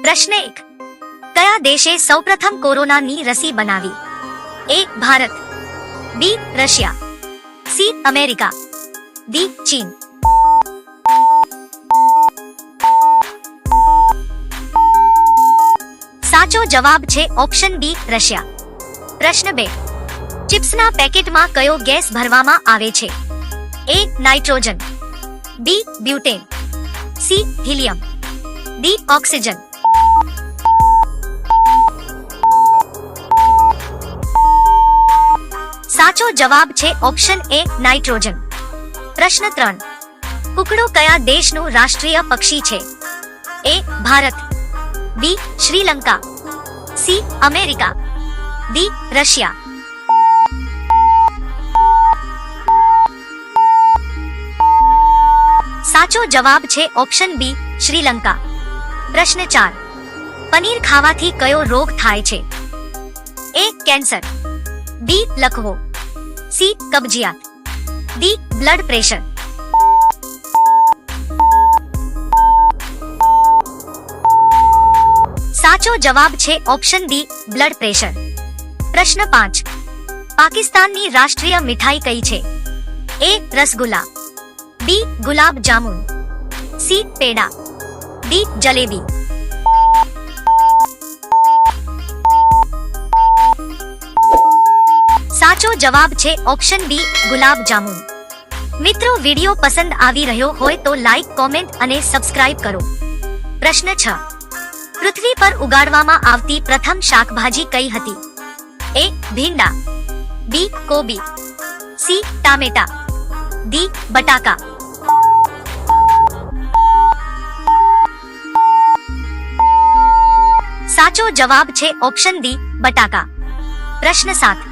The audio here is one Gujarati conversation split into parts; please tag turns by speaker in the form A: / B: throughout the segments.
A: પ્રશ્ન 1. કયા દેશે સૌપ્રથમ કોરોનાની રસી બનાવી? A. Bharat, B. Russia, C. America, D. ચીન. સાચો જવાબ છે ઓપ્શન B. રશિયા. પ્રશ્ન 2. ચિપ્સના પેકેટમાં કયો ગેસ ભરવામાં આવે છે? A. Nitrogen, B. Butane, C. Helium, D. Oxygen. સાચો જવાબ છે ઓપ્શન A. નાઇટ્રોજન. પ્રશ્ન 3. કુકડો કયા દેશનું રાષ્ટ્રીય પક્ષી છે? A. Bharat, B. Sri Lanka, C. America, D. Russia. સાચો જવાબ છે ઓપ્શન B. શ્રીલંકા. પ્રશ્ન 4. પનીર ખાવાથી કયો રોગ થાય છે? A. Cancer, B. લકવો, C. કબજિયાત, D. Blood pressure. સાચો જવાબ છે ઓપ્શન D. Blood pressure. પ્રશ્ન 5. પાકિસ્તાનની રાષ્ટ્રીય મીઠાઈ કઈ છે? A. Rasgulla, B. Gulab jamun, C. Peda, D. Jalebi. સાચો જવાબ છે ઓપ્શન B. ગુલાબ જામુન. મિત્રો, વિડિયો પસંદ આવી રહ્યો હોય તો લાઈક, કોમેન્ટ અને સબસ્ક્રાઇબ કરો. પ્રશ્ન 6. પૃથ્વી પર ઉગાડવામાં આવતી પ્રથમ શાકભાજી કઈ હતી? A. ભીંડા, B. કોબી, C. ટામેટા, D. બટાકા. સાચો જવાબ છે ઓપ્શન D. બટાકા. પ્રશ્ન 7.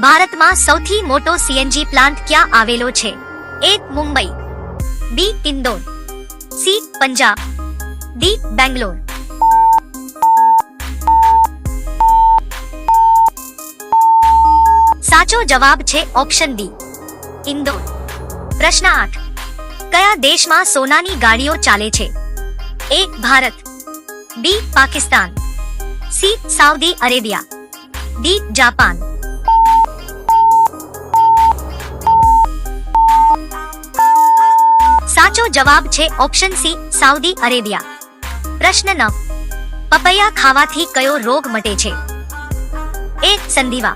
A: ભારતમાં સૌથી મોટો CNG પ્લાન્ટ ક્યાં આવેલો છે? A. Mumbai, B. Indore, C. Punjab, D. Bangalore. સાચો જવાબ છે ઓપ્શન D. ઇન્દોર. પ્રશ્ન 8. કયા દેશમાં સોનાની ગાડીઓ ચાલે છે? A. Bharat, B. Pakistan, C. Saudi Arabia, D. Japan. સાચો જવાબ છે ઓપ્શન C. Saudi Arabia. પ્રશ્ન 9. પપૈયા ખાવાથી કયો રોગ મટે છે? A. સંધિવા,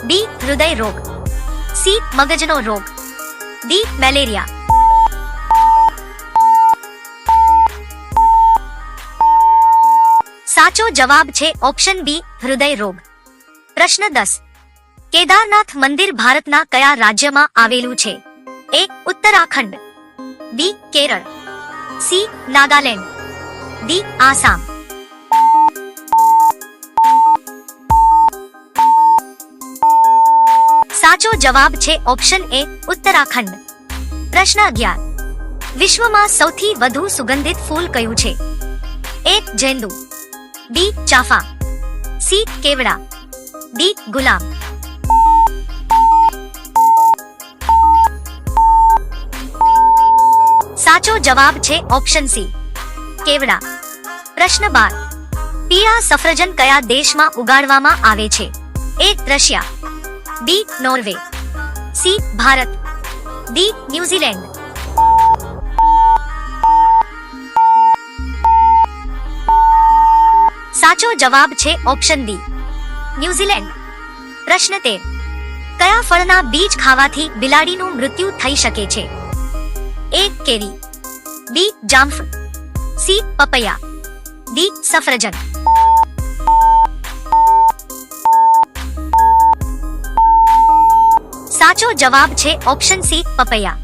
A: B. હૃદય રોગ, C. મગજનો રોગ, D. મેલેરિયા. સાચો જવાબ છે ઓપ્શન B. હૃદય રોગ. પ્રશ્ન 10. કેદારનાથ મંદિર ભારતના કયા રાજ્યમાં આવેલું છે? A. Uttarakhand, B. Kerala, C. Nagaland, D. Assam. સાચો જવાબ છે ઓપ્શન A. ઉત્તરાખંડ. પ્રશ્ન 11. વિશ્વમાં સૌથી વધુ સુગંધિત ફૂલ કયું છે? A. ઝેંડુ, B. ચાફા, C. કેવડા, D. ગુલાબ. સાચો જવાબ છે ઓપ્શન C. કેવડા. પ્રશ્ન 12. પીળા સફરજન કયા દેશમાં ઉગાડવામાં આવે છે? A. Russia, B. Norway, C. Bharat, D. New Zealand. સાચો જવાબ છે ઓપ્શન D. ન્યુઝીલેન્ડ. પ્રશ્ન 13. કયા ફળના બીજ ખાવાથી બિલાડીનું મૃત્યુ થઈ શકે છે? A. Carry, B. જામફળ, C. પપૈયા, D. સફરજન. સાચો જવાબ છે ઓપ્શન C. પપૈયા.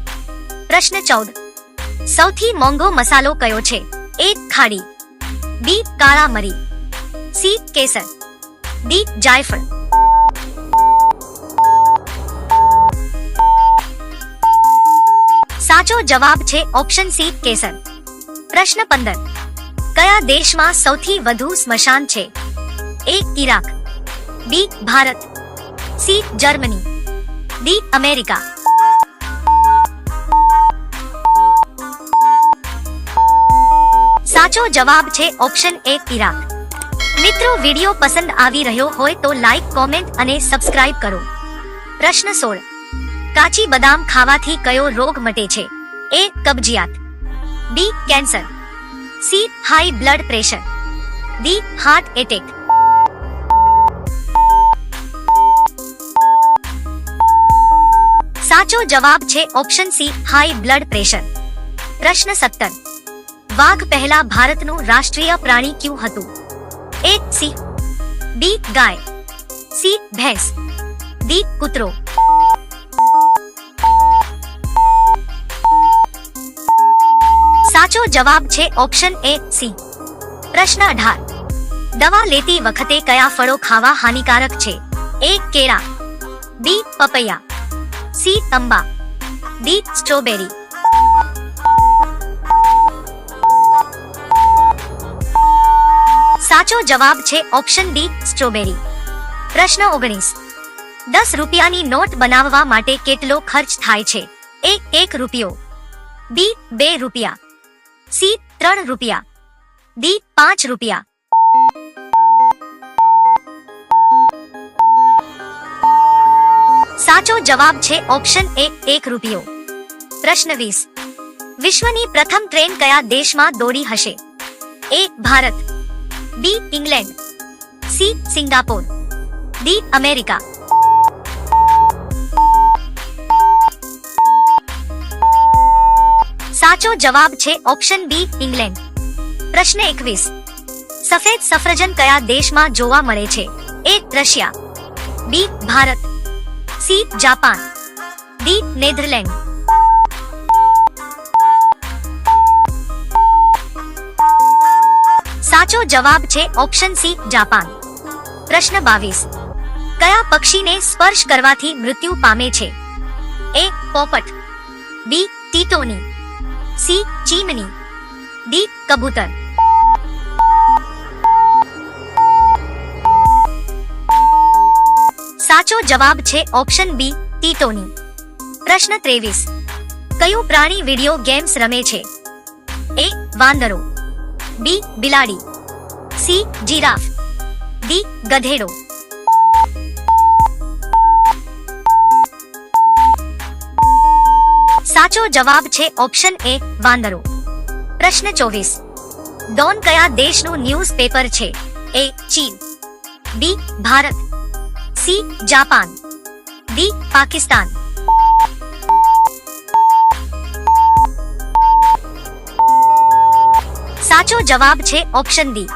A: પ્રશ્ન 14. સૌથી મોંઘો મસાલો કયો છે? A. ખાડી, B. કાળા મરી, C. કેસર, D. જાયફળ. સાચો જવાબ છે ઓપ્શન C. કેસર. પ્રશ્ન 15. કયા દેશમાં સૌથી વધુ સ્મશાન છે? A. Iraq, B. Bharat, C. Germany, D. America. સાચો જવાબ છે ઓપ્શન એ ઇરાક. મિત્રો વિડિયો પસંદ આવી રહ્યો હોય તો લાઈક, કોમેન્ટ અને સબસ્ક્રાઇબ કરો. પ્રશ્ન 16. કાચી બદામ ખાવાથી કયો રોગ મટે છે? એ કબજિયાત, B cancer, C high blood pressure, D heart attack. સાચો જવાબ છે option C high blood pressure. પ્રશ્ન 17. વાઘ પહેલા ભારતનું રાષ્ટ્રીય પ્રાણી ક્યું હતું? એ સિંહ, બી ગાય, સી ભેંસ, ડી કૂતરો. સાચો જવાબ છે ઓપ્શન એ સિંહ. પ્રશ્ન 18. દવા લેતી વખતે કયા ફળો ખાવા હાનિકારક છે? એ કેળા, બી પપૈયા, સી તંબા, ડી સ્ટ્રોબેરી. સાચો જવાબ છે ઓપ્શન ડી સ્ટ્રોબેરી. પ્રશ્ન 19. 10 રૂપિયાની નોટ બનાવવા માટે કેટલો ખર્ચ થાય છે? એ 1 રૂપિયો, બી 2 રૂપિયા, સી 3 રૂપિયા, ડી 5 રૂપિયા. સાચો જવાબ છે ઓપ્શન એ 1 રૂપિયો. પ્રશ્ન 20. વિશ્વની પ્રથમ ટ્રેન કયા દેશમાં દોડી હશે? A Bharat, B England, C Singapore, D America. સાચો જવાબ છે ઓપ્શન બી ઇંગ્લેન્ડ. પ્રશ્ન 21. સફેદ સફરજન કયા દેશમાં જોવા મળે છે? A Russia, B Bharat, C Japan, D Netherland. સાચો જવાબ છે ઓપ્શન સી જાપાન. પ્રશ્ન 22. કયા પક્ષીને સ્પર્શ કરવાથી મૃત્યુ પામે છે? એ પોપટ, બી ટીટોની, સી ચીમની, ડી કબૂતર. સાચો જવાબ છે ઓપ્શન બી ટીટોની. પ્રશ્ન 23. કયું પ્રાણી વિડિયો ગેમ્સ રમે છે? એ વાંદરો, બી બિલાડી, સી જીરાફ, ડી ગધેડો. સાચો જવાબ છે ઓપ્શન એ વાંદરો. પ્રશ્ન 24. ડોન કયા દેશનું ન્યૂઝપેપર છે? એ ચીન, B Bharat, C Japan, D Pakistan. સાચો જવાબ છે ઓપ્શન ડી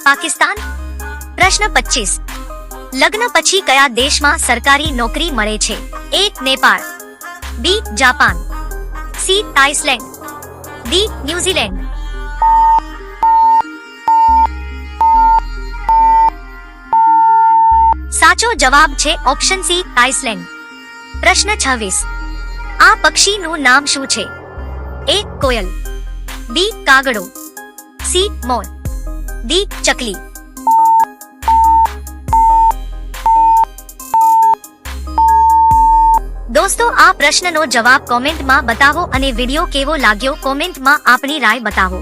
A: પાકિસ્તાન. પ્રશ્ન 25. લગ્ન પછી કયા દેશમાં સરકારી નોકરી મળે છે? A Nepal, B Japan, C Iceland, D New Zealand. સાચો જવાબ છે ઓપ્શન સી આઇસલેન્ડ. પ્રશ્ન 26. આ પક્ષીનું નામ શું છે? એ કોયલ, બી કાગડો, સી મોર, ડી ચકલી. દોસ્તો આ પ્રશ્નનો જવાબ કોમેન્ટમાં બતાવો અને વિડિયો કેવો લાગ્યો કોમેન્ટમાં આપની રાય બતાવો.